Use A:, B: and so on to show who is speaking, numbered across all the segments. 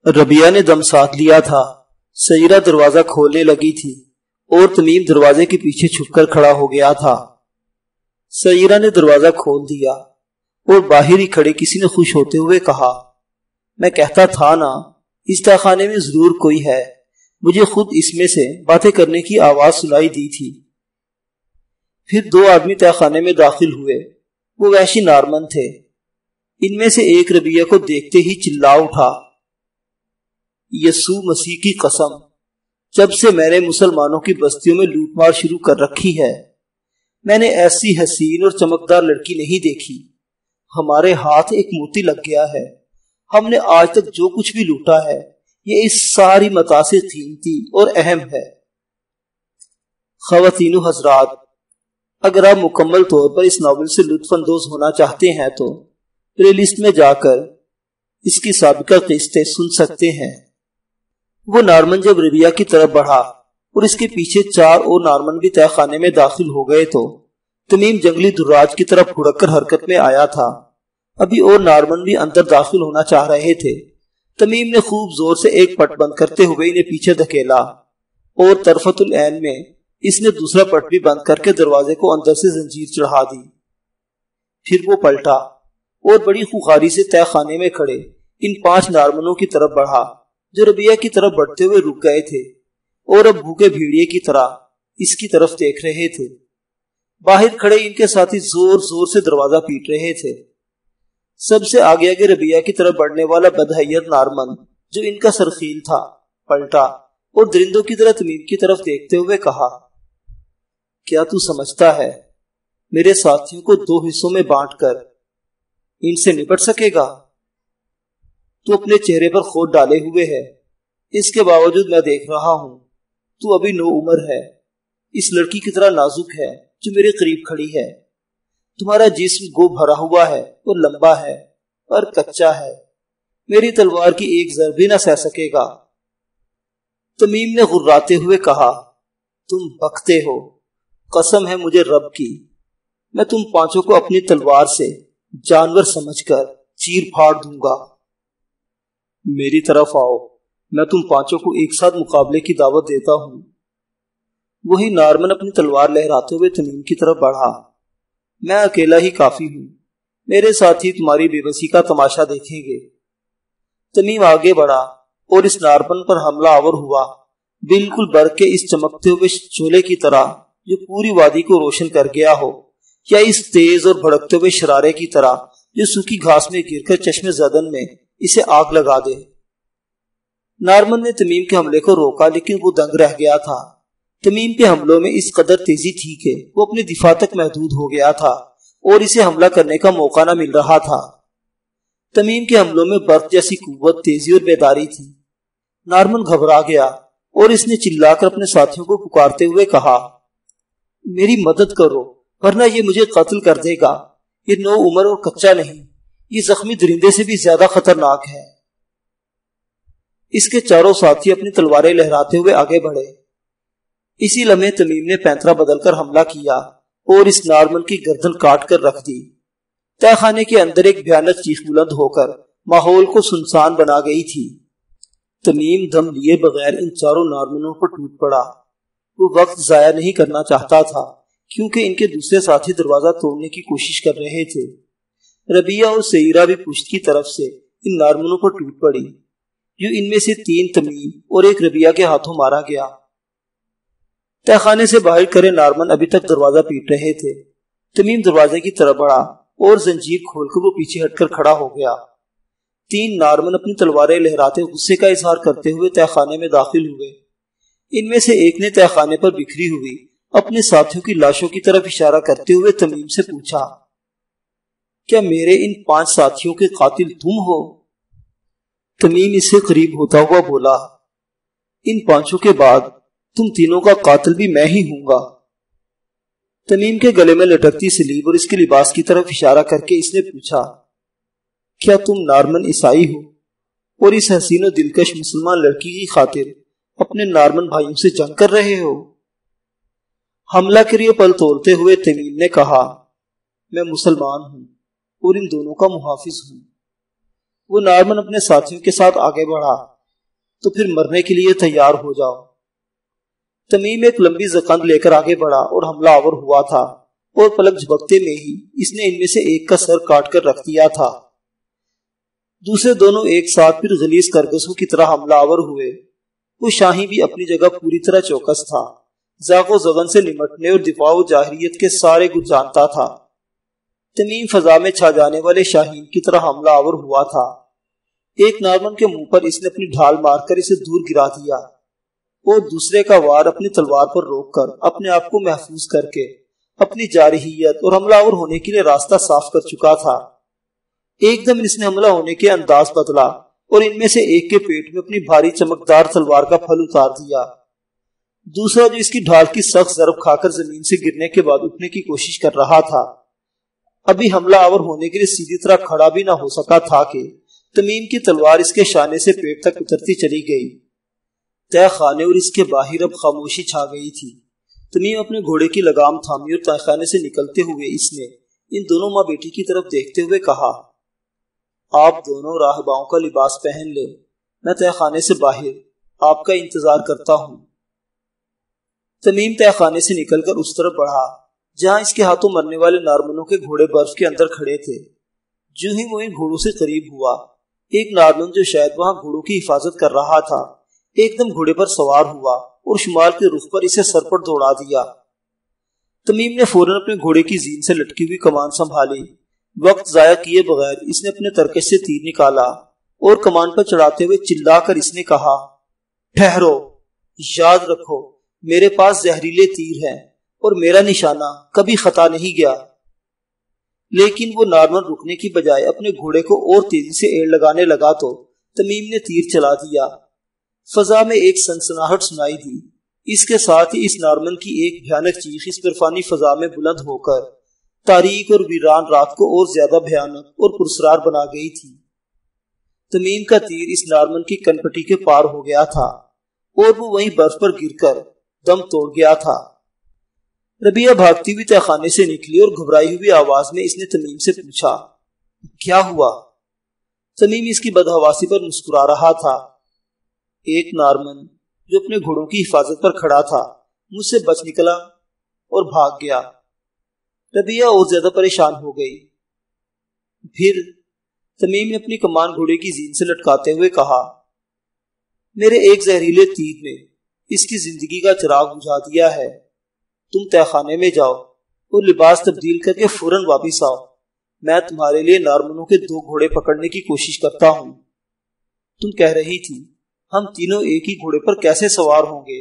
A: ربیہ نے دم ساتھ لیا تھا۔ سیرہ دروازہ کھولنے لگی تھی اور تمیم دروازے کے پیچھے چھپ کر کھڑا ہو گیا تھا۔ سیرہ نے دروازہ کھول دیا اور باہر ہی کھڑے کسی نے خوش ہوتے ہوئے کہا، میں کہتا تھا نا اس تہہ خانے میں ضرور کوئی ہے، مجھے خود اس میں سے باتیں کرنے کی آواز سنائی دی تھی۔ پھر دو آدمی تہہ خانے میں داخل ہوئے، وہ وحشی نارمن تھے۔ ان میں سے ایک ربیہ کو دیکھتے ہی چلا اٹھا، یسوع مسیح کی قسم، جب سے میں نے مسلمانوں کی بستیوں میں لوٹ مار شروع کر رکھی ہے، میں نے ایسی حسین اور چمکدار لڑکی نہیں دیکھی۔ ہمارے ہاتھ ایک موتی لگ گیا ہے۔ ہم نے آج تک جو کچھ بھی لوٹا ہے یہ اس ساری متاع سے قیمتی اور اہم ہے۔ خواتین و حضرات، اگر آپ مکمل طور پر اس ناول سے لطف اندوز ہونا چاہتے ہیں تو پلے لسٹ میں جا کر اس کی سابقہ قسطیں سن سکتے ہیں۔ وہ نارمن جب ربیہ کی طرف بڑھا اور اس کے پیچھے چار اور نارمن بھی تہہ خانے میں داخل ہو گئے تو تمیم جنگلی دراج کی طرف پھڑک کر حرکت میں آیا تھا۔ ابھی اور نارمن بھی اندر داخل ہونا چاہ رہے تھے۔ تمیم نے خوب زور سے ایک پٹ بند کرتے ہوئے انہیں پیچھے دھکیلا اور طرفت العین میں اس نے دوسرا پٹ بھی بند کر کے دروازے کو اندر سے زنجیر چڑھا دی۔ پھر وہ پلٹا اور بڑی خوخاری سے تہہ خانے میں کھڑے ان 5 نارمنوں کی طرف بڑھا جو ربیہ کی طرف بڑھتے ہوئے رک گئے تھے اور اب بھوکے بھیڑیے کی طرح اس کی طرف دیکھ رہے تھے۔ باہر کھڑے ان کے ساتھی زور زور سے دروازہ پیٹ رہے تھے۔ سب سے آگے آگے ربیہ کی طرف بڑھنے والا بدحیت نارمن جو ان کا سرخیل تھا پلٹا اور درندوں کی طرح تمیم کی طرف دیکھتے ہوئے کہا، کیا تو سمجھتا ہے میرے ساتھیوں کو 2 حصوں میں بانٹ کر ان سے نپٹ سکے گا؟ تو اپنے چہرے پر خود ڈالے ہوئے ہے، اس کے باوجود میں دیکھ رہا ہوں تو ابھی نو عمر ہے، اس لڑکی کی طرح نازک ہے جو میرے قریب کھڑی ہے۔ تمہارا جسم گو بھرا ہوا ہے اور لمبا ہے اور کچا ہے، میری تلوار کی ایک ضرب بھی نہ سہ سکے گا۔ تمیم نے غراتے ہوئے کہا، تم بکتے ہو، قسم ہے مجھے رب کی، میں تم 5 کو اپنی تلوار سے جانور سمجھ کر چیر پھاڑ دوں گا۔ میری طرف آؤ، میں تم 5 کو ایک ساتھ مقابلے کی دعوت دیتا ہوں۔ وہی نارمن اپنی تلوار لہراتے ہوئے تمیم کی طرف بڑھا، میں اکیلا ہی کافی ہوں، میرے ساتھی تمہاری بے بسی کا تماشا دیکھیں گے۔ تمیم آگے بڑھا اور اس نارمن پر حملہ آور ہوا، بالکل برق کے اس چمکتے ہوئے شعلے کی طرح جو پوری وادی کو روشن کر گیا ہو، یا اس تیز اور بھڑکتے ہوئے شرارے کی طرح جو سوکھی گھاس میں گر کر چشم زدن میں اسے آگ لگا دے۔ نارمن نے تمیم کے حملے کو روکا لیکن وہ دنگ رہ گیا تھا۔ تمیم کے حملوں میں اس قدر تیزی تھی کہ وہ اپنی دفاع تک محدود ہو گیا تھا اور اسے حملہ کرنے کا موقع نہ مل رہا تھا۔ تمیم کے حملوں میں برق جیسی قوت، تیزی اور بیداری تھی۔ نارمن گھبرا گیا اور اس نے چلا کر اپنے ساتھیوں کو پکارتے ہوئے کہا، میری مدد کرو ورنہ یہ مجھے قتل کر دے گا۔ یہ نو عمر اور کچا نہیں، یہ زخمی درندے سے بھی زیادہ خطرناک ہے۔ اس کے چاروں ساتھی اپنی تلواریں لہراتے ہوئے آگے بڑھے۔ اسی لمحے تمیم نے پینترا بدل کر حملہ کیا اور اس نارمن کی گردن کاٹ کر رکھ دی۔ تہہ خانے کے اندر ایک بھیانک چیخ بلند ہو کر ماحول کو سنسان بنا گئی تھی۔ تمیم دم لیے بغیر ان چاروں نارمنوں پر ٹوٹ پڑا۔ وہ وقت ضائع نہیں کرنا چاہتا تھا کیونکہ ان کے دوسرے ساتھی دروازہ توڑنے کی کوشش کر رہے تھے۔ ربیہ اور سیرہ بھی پشت کی طرف سے ان نارمنوں پر ٹوٹ پڑی، جو ان میں سے 3 تمیم اور ایک ربیہ کے ہاتھوں مارا گیا۔ تہہ خانے سے باہر کھڑے نارمن ابھی تک دروازہ پیٹ رہے تھے۔ تمیم دروازے کی طرف بڑھا اور زنجیر کھول کر وہ پیچھے ہٹ کر کھڑا ہو گیا۔ 3 نارمن اپنی تلواریں لہراتے غصے کا اظہار کرتے ہوئے تہہ خانے میں داخل ہوئے۔ ان میں سے ایک نے تہہ خانے پر بکھری ہوئی اپنے ساتھیوں کی لاشوں کی طرف اشارہ کرتے ہوئے تمیم سے پوچھا، کیا میرے ان 5 ساتھیوں کے قاتل تم ہو؟ تمیم اس سے قریب ہوتا ہوا بولا، ان 5 کے بعد تم تینوں کا قاتل بھی میں ہی ہوں گا۔ تمیم کے گلے میں لٹکتی سلیب اور اس کے لباس کی طرف اشارہ کر کے اس نے پوچھا، کیا تم نارمن عیسائی ہو اور اس حسین و دلکش مسلمان لڑکی کی خاطر اپنے نارمن بھائیوں سے جنگ کر رہے ہو؟ حملہ کے لیے پل تولتے ہوئے تمیم نے کہا، میں مسلمان ہوں اور ان دونوں کا محافظ ہوں۔ وہ نارمن اپنے ساتھیوں کے ساتھ آگے بڑھا تو پھر مرنے کے لیے تیار ہو جاؤ۔ تمیم ایک لمبی زکند لے کر آگے بڑھا اور حملہ آور ہوا تھا، اور پلک جھپکتے میں ہی اس نے ان میں سے ایک کا سر کاٹ کر رکھ دیا تھا۔ دوسرے دونوں ایک ساتھ پھر غلیظ کرگسوں کی طرح حملہ آور ہوئے۔ وہ شاہی بھی اپنی جگہ پوری طرح چوکس تھا، زاغ و زغن سے نمٹنے اور دفاع و جاہریت کے سارے گن جانتا تھا۔ تمیم فضا میں چھا جانے والے شاہین کی طرح حملہ آور ہوا تھا۔ ایک نارمن کے منہ پر اس نے اپنی ڈھال مار کر اسے دور گرا دیا، اور دوسرے کا وار اپنی تلوار پر روک کر اپنے آپ کو محفوظ کر کے اپنی جارحیت اور حملہ آور ہونے کے لیے راستہ صاف کر چکا تھا۔ ایک دم اس نے حملہ ہونے کے انداز بدلا اور ان میں سے ایک کے پیٹ میں اپنی بھاری چمکدار تلوار کا پھل اتار دیا۔ دوسرا جو اس کی ڈھال کی سخت ضرب کھا کر زمین سے گرنے کے بعد اٹھنے کی کوشش کر رہا تھا، ابھی حملہ آور ہونے کے لیے سیدھی طرح کھڑا بھی نہ ہو سکا تھا کہ تمیم کی تلوار اس کے شانے سے پیٹ تک اترتی چلی گئی۔ تہ خانے اور اس کے باہر اب خاموشی چھا گئی تھی۔ تمیم اپنے گھوڑے کی لگام تھامی اور تہ خانے سے نکلتے ہوئے اس نے ان دونوں ماں بیٹی کی طرف دیکھتے ہوئے کہا، آپ دونوں راہباؤں کا لباس پہن لے، میں تہ خانے سے باہر آپ کا انتظار کرتا ہوں۔ تمیم تہ خانے سے نکل کر اس طرف بڑھا جہاں اس کے ہاتھوں مرنے والے نارمنوں کے گھوڑے برف کے اندر کھڑے تھے۔ جو ہی وہ ان گھوڑوں سے قریب ہوا، ایک نارمن جو شاید وہاں گھوڑوں کی حفاظت کر رہا تھا ایک دم گھوڑے پر سوار ہوا اور شمال کے رخ پر اسے سر پر دوڑا دیا۔ تمیم نے فوراً اپنے گھوڑے کی زین سے لٹکی ہوئی کمان سنبھالی۔ وقت ضائع کیے بغیر اس نے اپنے ترکش سے تیر نکالا اور کمان پر چڑھاتے ہوئے چلا کر اس نے کہا، ٹھہرو، یاد رکھو میرے پاس زہریلے تیر ہیں اور میرا نشانہ کبھی خطا نہیں گیا۔ لیکن وہ نارمن رکنے کی بجائے اپنے گھوڑے کو اور تیزی سے ایڑ لگانے لگا تو تمیم نے تیر چلا دیا۔ فضا میں ایک سنسناہٹ سنائی دی، اس کے ساتھ ہی اس نارمن کی ایک بھیانک چیخ اس برفانی فضا میں بلند ہو کر تاریک اور ویران رات کو اور زیادہ بھیانک اور پرسرار بنا گئی تھی۔ تمیم کا تیر اس نارمن کی کنپٹی کے پار ہو گیا تھا اور وہ وہیں برف پر گر کر دم توڑ گیا تھا۔ ربیہ بھاگتی ہوئی تہ خانے سے نکلی اور گھبرائی ہوئی آواز میں اس نے تمیم سے پوچھا، کیا ہوا؟ تمیم اس کی بدحواسی پر مسکرا رہا تھا۔ ایک نارمن جو اپنے گھوڑوں کی حفاظت پر کھڑا تھا مجھ سے بچ نکلا اور بھاگ گیا۔ ربیہ اور زیادہ پریشان ہو گئی۔ پھر تمیم نے اپنی کمان گھوڑے کی زین سے لٹکاتے ہوئے کہا، میرے ایک زہریلے تیر نے اس کی زندگی کا چراغ بجھا دیا ہے۔ تم تہ خانے میں جاؤ اور لباس تبدیل کر کے فوراً واپس آؤ، میں تمہارے لیے نارمنوں کے 2 گھوڑے پکڑنے کی کوشش کرتا ہوں۔ تم کہہ رہی تھی ہم تینوں ایک ہی گھوڑے پر کیسے سوار ہوں گے؟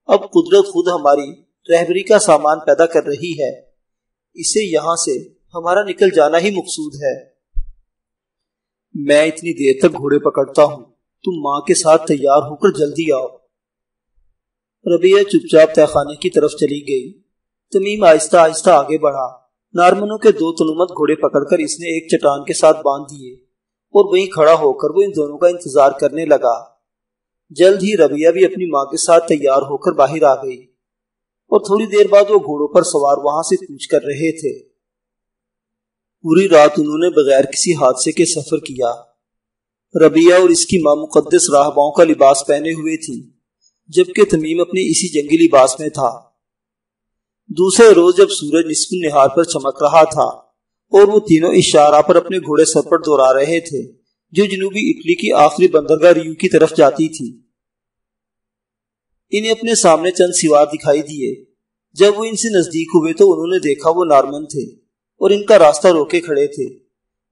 A: اب قدرت خود ہماری رہبری کا سامان پیدا کر رہی ہے، اسے یہاں سے ہمارا نکل جانا ہی مقصود ہے۔ میں اتنی دیر تک گھوڑے پکڑتا ہوں، تم ماں کے ساتھ تیار ہو کر جلدی آؤ۔ ربیہ چپ چاپ تہ خانے کی طرف چلی گئی۔ تمیم آہستہ آہستہ آگے بڑھا۔ نارمنوں کے 2 تنومت گھوڑے پکڑ کر اس نے ایک چٹان کے ساتھ باندھ دیے اور وہیں کھڑا ہو کر وہ ان دونوں کا انتظار کرنے لگا۔ جلد ہی ربیہ بھی اپنی ماں کے ساتھ تیار ہو کر باہر آ گئی اور تھوڑی دیر بعد وہ گھوڑوں پر سوار وہاں سے کوچ کر رہے تھے۔ پوری رات انہوں نے بغیر کسی حادثے کے سفر کیا۔ ربیہ اور اس کی ماں مقدس راہباؤں کا لباس پہنے ہوئے تھی، جبکہ تمیم اپنے اسی جنگی لباس میں تھا۔ دوسرے روز جب سورج نصف النہار پر چمک رہا تھا اور وہ تینوں اس شاہراہ پر اپنے گھوڑے سر پر دوڑا رہے تھے جو جنوبی اٹلی کی آخری بندرگاہ ریو کی طرف جاتی تھی، انہیں اپنے سامنے چند سوار دکھائی دیے۔ جب وہ ان سے نزدیک ہوئے تو انہوں نے دیکھا وہ نارمن تھے اور ان کا راستہ روکے کھڑے تھے۔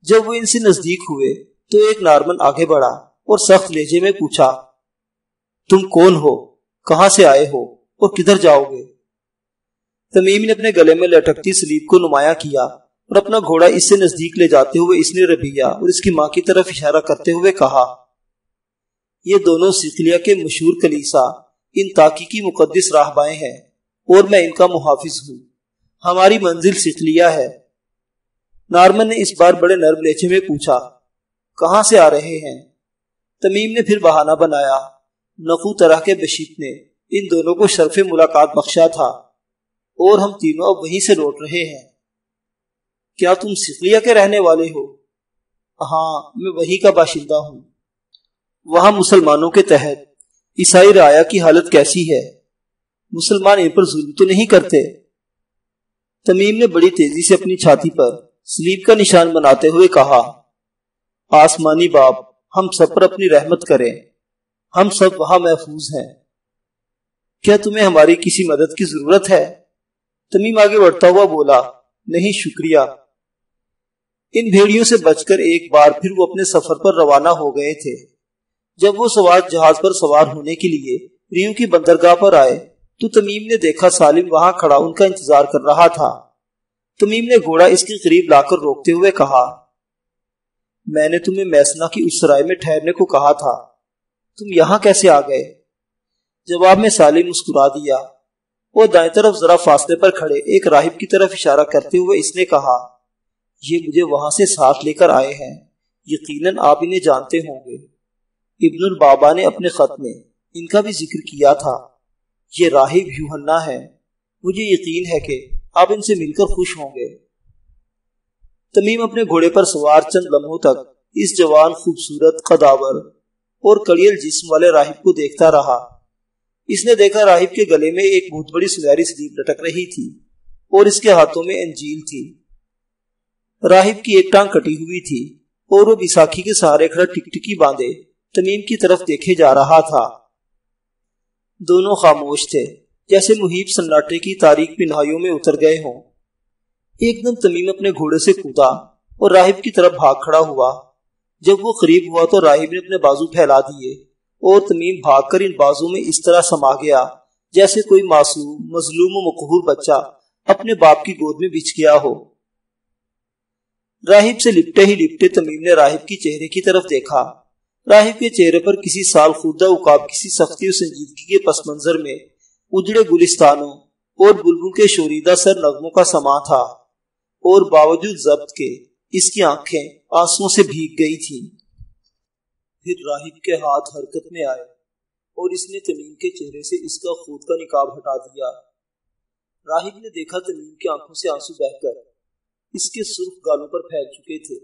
A: جب وہ ان سے نزدیک ہوئے تو ایک نارمن آگے بڑھا اور سخت لہجے میں پوچھا، تم کون ہو؟ کہاں سے آئے ہو اور کدھر جاؤ گے؟ تمیم نے اپنے گلے میں لٹکتی سلیب کو نمایاں کیا اور اپنا گھوڑا اس سے نزدیک لے جاتے ہوئے اس نے ربیہ اور اس کی ماں کی طرف اشارہ کرتے ہوئے کہا، یہ دونوں سیکلیا کے مشہور کلیسا ان تاکی کی مقدس راہبائیں ہیں اور میں ان کا محافظ ہوں۔ ہماری منزل سیکلیا ہے۔ نارمن نے اس بار بڑے نرم لہجے میں پوچھا، کہاں سے آ رہے ہیں؟ تمیم نے پھر بہانہ بنایا، نقو طرح کے بشیپ نے ان دونوں کو شرف ملاقات بخشا تھا اور ہم تینوں اب وہیں سے لوٹ رہے ہیں۔ کیا تم سیکلیا کے رہنے والے ہو؟ ہاں، میں وہیں کا باشندہ ہوں۔ وہاں مسلمانوں کے تحت عیسائی رعایا کی حالت کیسی ہے؟ مسلمان ان پر ظلم تو نہیں کرتے؟ تمیم نے بڑی تیزی سے اپنی چھاتی پر سلیب کا نشان بناتے ہوئے کہا، آسمانی باپ ہم سب پر اپنی رحمت کریں، ہم سب وہاں محفوظ ہیں۔ کیا تمہیں ہماری کسی مدد کی ضرورت ہے؟ تمیم آگے بڑھتا ہوا بولا، نہیں شکریہ۔ ان بھیڑیوں سے بچ کر ایک بار پھر وہ اپنے سفر پر روانہ ہو گئے تھے۔ جب وہ سوار جہاز پر سوار ہونے کے لیے ریو کی بندرگاہ پر آئے تو تمیم نے دیکھا سالم وہاں کھڑا ان کا انتظار کر رہا تھا۔ تمیم نے گھوڑا اس کے قریب لا کر روکتے ہوئے کہا، میں نے تمہیں میسنا کی اس سرائے میں ٹھہرنے کو کہا تھا، تم یہاں کیسے آ گئے؟ جواب میں سالم مسکرا دیا۔ وہ دائیں طرف ذرا فاصلے پر کھڑے ایک راہب کی طرف اشارہ کرتے ہوئے اس نے کہا، یہ مجھے وہاں سے ساتھ لے کر آئے ہیں، یقیناً آپ انہیں جانتے ہوں گے۔ ابن البابا نے اپنے خط میں ان کا بھی ذکر کیا تھا۔ یہ راہب یوحنا ہے، مجھے یقین ہے کہ آپ ان سے مل کر خوش ہوں گے۔ تمیم اپنے گھوڑے پر سوار چند لمحوں تک اس جوان خوبصورت قداور اور کڑیل جسم والے راہب کو دیکھتا رہا۔ اس نے دیکھا راہب کے گلے میں ایک بہت بڑی سنہری سلیب لٹک رہی تھی اور اس کے ہاتھوں میں انجیل تھی۔ راہب کی ایک ٹانگ کٹی ہوئی تھی اور وہ بیساکھی کے سہارے کھڑا ٹکٹکی باندھے تمیم کی طرف دیکھے جا رہا تھا۔ دونوں خاموش تھے، جیسے محیط سناٹے کی تاریک پنہائیوں میں اتر گئے ہوں۔ ایک دم تمیم اپنے گھوڑے سے کودا اور راہب کی طرف بھاگ کھڑا ہوا۔ جب وہ قریب ہوا تو راہب نے اپنے بازو پھیلا دیے اور تمیم بھاگ کر ان بازو میں اس طرح سما گیا جیسے کوئی معصوم مظلوم و مقہور بچہ اپنے باپ کی گود میں بچھ گیا ہو۔ راہب سے لپٹے ہی لپٹے تمیم نے راہب کی چہرے کی طرف دیکھا۔ راہب کے چہرے پر کسی سال خوردہ عقاب کسی سختی و سنجیدگی کے پس منظر میں اجڑے گلستانوں اور بلبل کے شوریدہ سر نغموں کا سما تھا، اور باوجود ضبط کے اس کی آنکھیں آنسوؤں سے بھیگ گئی تھیں۔ پھر راہب کے ہاتھ حرکت میں آئے اور اس نے تمیم کے چہرے سے اس کا خود کا نقاب ہٹا دیا۔ راہب نے دیکھا تمیم کی آنکھوں سے آنسو بہہ کر اس کے سرخ گالوں پر پھیل چکے تھے،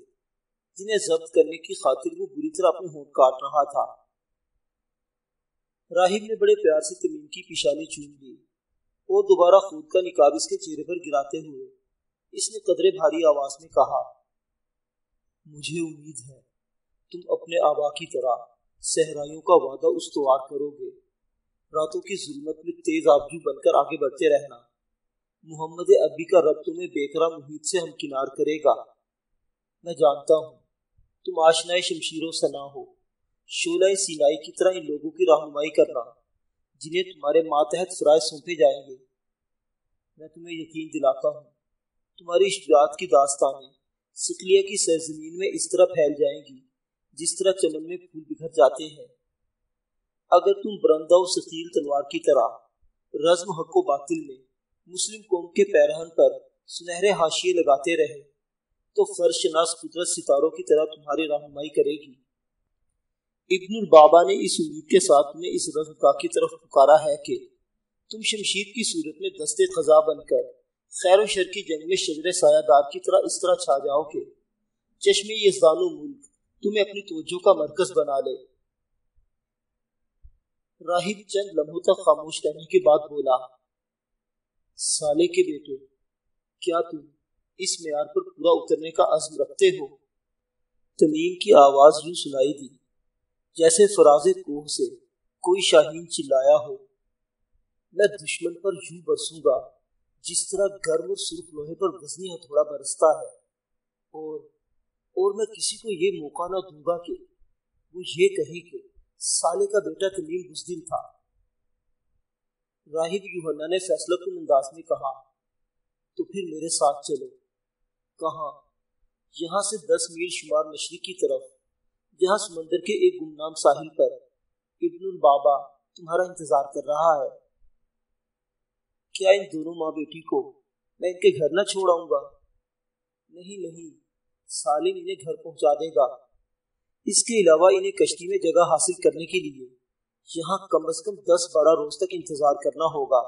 A: جنہیں ضبط کرنے کی خاطر وہ بری طرح اپنے ہونٹ کاٹ رہا تھا۔ راہب نے بڑے پیار سے تمیم کی پیشانی چوم لی اور دوبارہ خود کا نقاب اس کے چہرے پر گراتے ہوئے اس نے قدرے بھاری آواز میں کہا، مجھے امید ہے تم اپنے آبا کی طرح صحرائیوں کا وعدہ استوار کرو گے، راتوں کی ظلمت میں تیز آبجو بن کر آگے بڑھتے رہنا۔ محمد عربی کا رب تمہیں بیکرا محیط سے ہمکنار کرے گا۔ میں جانتا ہوں تم آشنائے شمشیر و سنا ہو، شعلہ سینائی کی طرح ان لوگوں کی رہنمائی کرنا جنہیں تمہارے ماتحت فرائض سونپے جائیں گے۔ میں تمہیں یقین دلاتا ہوں تمہاری شجاعت کی داستانیں سکلیہ کی سرزمین میں اس طرح پھیل جائیں گی جس طرح چمن میں پھول بکھر جاتے ہیں۔ اگر تم برندہ و ثقیل تلوار کی طرح رزم حق و باطل میں مسلم قوم کے پیرہن پر سنہرے حاشیے لگاتے رہے تو فرش شناس قدرت ستاروں کی طرح تمہاری رہنمائی کرے گی۔ ابن البابا نے اس امید کے ساتھ تمہیں اس رزمگاہ کی طرف پکارا ہے کہ تم شمشیر کی صورت میں دستے خزاں بن کر خیر و شر کی جنگ میں شجر سایہ دار کی طرح اس طرح چھا جاؤ کہ چشمے یزدان و ملک تمہیں اپنی توجہ کا مرکز بنا لے۔ راہب چند لمحوں تک خاموش رہنے کے بعد بولا، سالے کے بیٹے، کیا تم اس معیار پر پورا اترنے کا عزم رکھتے ہو؟ تمیم کی آواز یوں سنائی دی جیسے فراز کوہ سے کوئی شاہین چلایا ہو، میں دشمن پر یوں برسوں گا جس طرح گرم اور سرخ لوہے پر وزنی ہتھوڑا برستا ہے، اور میں کسی کو یہ موقع نہ دوں گا کہ وہ یہ کہے کہ سالے کا بیٹا تمیم بزدل تھا۔ راہب یوحنا نے فیصلہ کن انداز میں کہا، تو پھر میرے ساتھ چلو۔ کہاں؟ یہاں سے 10 میل شمال مشرق کی طرف، جہاں سمندر کے ایک گمنام ساحل پر ابن البابا تمہارا انتظار کر رہا ہے۔ کیا ان دونوں ماں بیٹی کو میں ان کے گھر نہ چھوڑ آؤں گا؟ نہیں، سالم انہیں گھر پہنچا دے گا۔ اس کے علاوہ انہیں کشتی میں جگہ حاصل کرنے کے لیے یہاں کم از کم 10-12 روز تک انتظار کرنا ہوگا،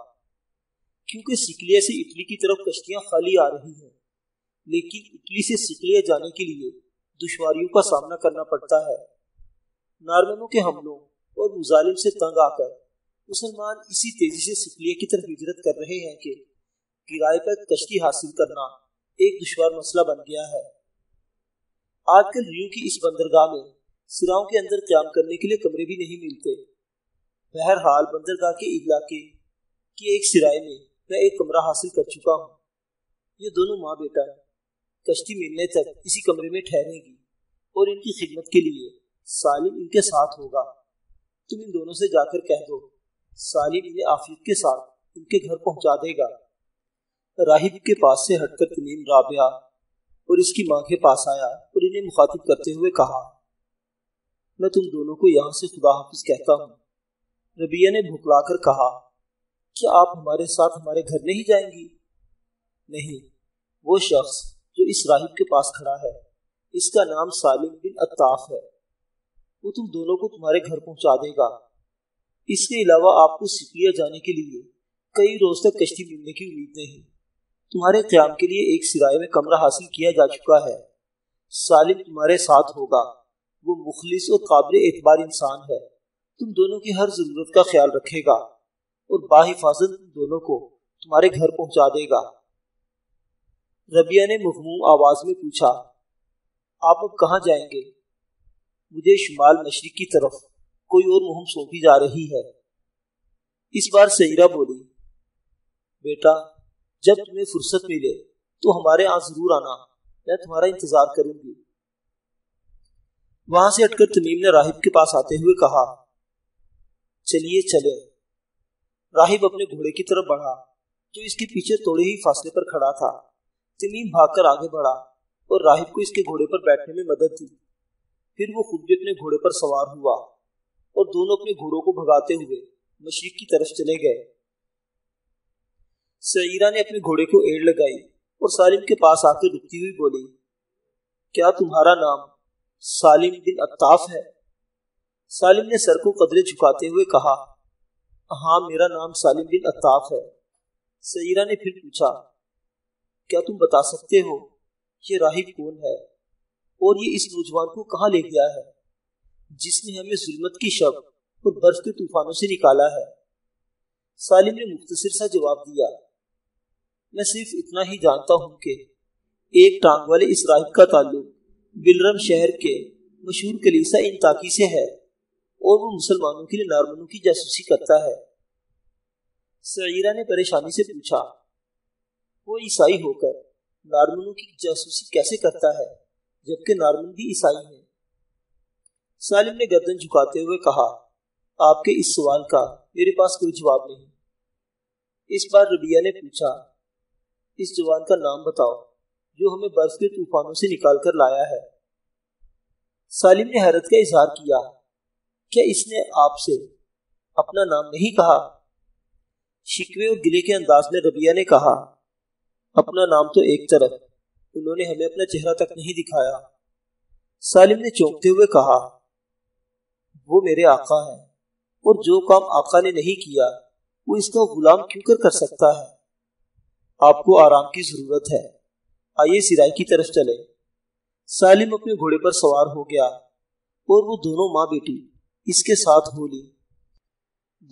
A: کیونکہ سکلیہ سے اٹلی کی طرف کشتیاں خالی آ رہی ہیں، لیکن اٹلی سے سکلیہ جانے کے لیے دشواریوں کا سامنا کرنا پڑتا ہے۔ نارمنوں کے حملوں اور مظالم سے تنگ آ کر مسلمان اسی تیزی سے صقلیہ کی طرف ہجرت کر رہے ہیں کہ کرائے پر کشتی حاصل کرنا ایک دشوار مسئلہ بن گیا ہے۔ آج کل ریو کی اس بندرگاہ میں سراؤں کے اندر قیام کرنے کے لیے کمرے بھی نہیں ملتے۔ بہرحال بندرگاہ کے علاقے کی ایک سرائے میں میں ایک کمرہ حاصل کر چکا ہوں۔ یہ دونوں ماں بیٹا کشتی ملنے تک اسی کمرے میں ٹھہریں گی اور ان کی خدمت کے لیے سالم ان کے ساتھ ہوگا۔ تم ان دونوں سے جا کر کہہ دو سالم انہیں عافیت کے ساتھ ان کے گھر پہنچا دے گا۔ راہب کے پاس سے ہٹ کر تمیم رابعہ اور اس کی ماں کے پاس آیا اور انہیں مخاطب کرتے ہوئے کہا، میں تم دونوں کو یہاں سے خدا حافظ کہتا ہوں۔ ربیہ نے بھکلا کر کہا، کیا آپ ہمارے ساتھ ہمارے گھر نہیں جائیں گی؟ نہیں، وہ شخص جو اس راہب کے پاس کھڑا ہے اس کا نام سالم بن عطاف ہے، وہ تم دونوں کو تمہارے گھر پہنچا دے گا۔ اس کے علاوہ آپ کو صقلیہ جانے کے لیے کئی روز تک کشتی ملنے کی امید نہیں۔ تمہارے قیام کے لیے ایک سرائے میں کمرہ حاصل کیا جا چکا ہے۔ سالم تمہارے ساتھ ہوگا، وہ مخلص اور قابل اعتبار انسان ہے، تم دونوں کی ہر ضرورت کا خیال رکھے گا اور باحفاظت تم دونوں کو تمہارے گھر پہنچا دے گا۔ ربیہ نے مغموم آواز میں پوچھا، آپ اب کہاں جائیں گے؟ مجھے شمال مشرق کی طرف کوئی اور مہم سونپی جا رہی ہے۔ اس بار سعیرہ بولی، بیٹا جب تمہیں فرصت ملے تو ہمارے ہاں ضرور آنا، میں تمہارا انتظار کروں گی۔ وہاں سے ہٹ کر تمیم نے راہب کے پاس آتے ہوئے کہا، چلیے چلیں۔ راہب اپنے گھوڑے کی طرف بڑھا جو اس کے پیچھے تھوڑے ہی فاصلے پر کھڑا تھا۔ تمیم بھاگ کر آگے بڑھا اور راہب کو اس کے گھوڑے پر بیٹھنے میں مدد دی۔ پھر وہ خود بھی اپنے گھوڑے پر سوار ہوا اور دونوں اپنے گھوڑوں کو بھگاتے ہوئے مشرق کی طرف چلے گئے۔ سعیرہ نے اپنے گھوڑے کو ایڑ لگائی اور سالم کے پاس آ کر رکتی ہوئی بولی، کیا تمہارا نام سالم بن عطاف ہے؟ سالم نے سر کو قدرے جھکاتے ہوئے کہا، ہاں میرا نام سالم بن عطاف ہے۔ سعیرہ نے پھر پوچھا، کیا تم بتا سکتے ہو یہ راہب کون ہے اور یہ اس نوجوان کو کہاں لے گیا ہے جس نے ہمیں ظلمت کی شب اور برف کے طوفانوں سے نکالا ہے؟ سالم نے مختصر سا جواب دیا، میں صرف اتنا ہی جانتا ہوں کہ ایک ٹانگ والے اس راہب کا تعلق بلرم شہر کے مشہور کلیسا انتاکی سے ہے اور وہ مسلمانوں کے لیے نارمنوں کی جاسوسی کرتا ہے۔ سعیرہ نے پریشانی سے پوچھا، وہ عیسائی ہو کر نارمنوں کی جاسوسی کیسے کرتا ہے جبکہ نارمن بھی عیسائی ہیں؟ سالم نے گردن جھکاتے ہوئے کہا، آپ کے اس سوال کا میرے پاس کوئی جواب نہیں۔ اس بار ربیہ نے پوچھا، اس جوان کا نام بتاؤ جو ہمیں برف کے طوفانوں سے نکال کر لایا ہے۔ سالم نے حیرت کا اظہار کیا، کیا اس نے آپ سے اپنا نام نہیں کہا؟ شکوے اور گلے کے انداز میں ربیہ نے کہا، اپنا نام تو ایک طرف، انہوں نے ہمیں اپنا چہرہ تک نہیں دکھایا۔ سالم نے چونکتے ہوئے کہا، وہ میرے آقا ہیں اور جو کام آقا نے نہیں کیا وہ اس کا غلام کیوں کر سکتا ہے؟ آپ کو آرام کی ضرورت ہے، آئیے سرائے کی طرف چلے۔ سالم اپنے گھوڑے پر سوار ہو گیا اور وہ دونوں ماں بیٹی اس کے ساتھ ہو لی۔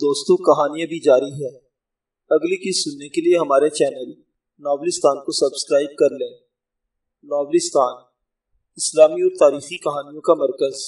A: دوستو کہانی ابھی جاری ہے، اگلی کی سننے کے لیے ہمارے چینل ناولستان کو سبسکرائب کر لیں۔ ناولستان اسلامی اور تاریخی کہانیوں کا مرکز۔